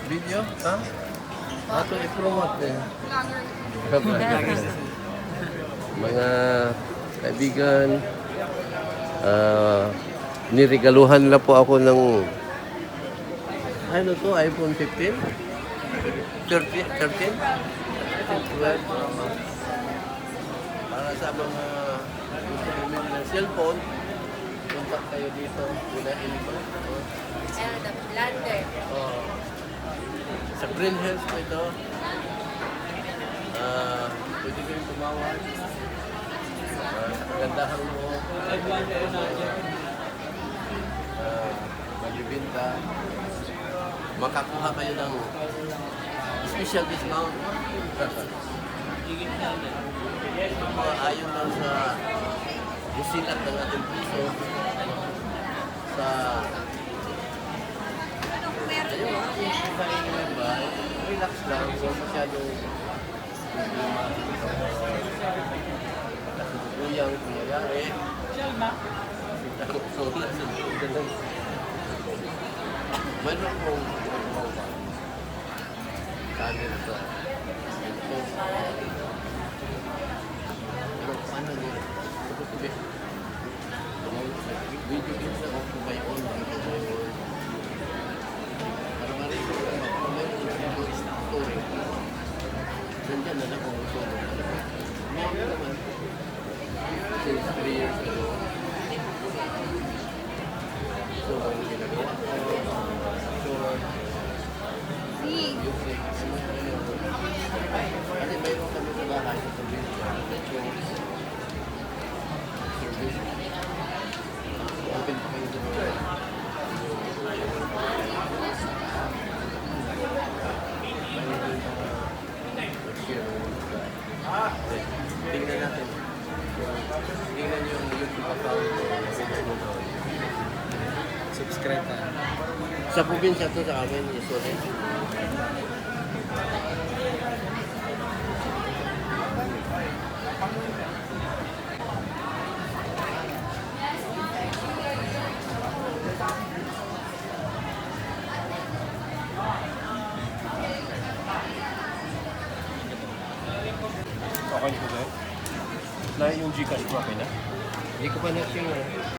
Video? Ha? Ato i-promote eh. Mga kaibigan, niregaluhan na po ako ng ano to, iPhone 15? 13? 13? 12? Para sa mga gusto bumili ng cellphone, contact kayo dito. Unahin mo. The blender. Oh. Sa Green Hills po ito. Pwede kayong tumawag. Sa kagandahan mo. Malibinta. Makakuha kayo ng special discount. Ito mga ayon lang sa busilat ng ating piso. Sa relax lang, so masyadong nakikuyang nangyayari. Mayroon akong kanin ito. Pero paano nyo? Video games na ako by all. Nandiyan na ako gusto mo. Meron naman. Since 3 years ago. So, ang ginagawa ko. Short. Music. Kasi mayroon kami sa bahay sa service. Service. Open pa kayo doon. Tingnan natin. Tingnan yung YouTube account ko. Subscribe ka. Sa probinsya to sa amin, usually. Okay ko ba? Na yung Gcash ko, okay na? Hindi ko pa natin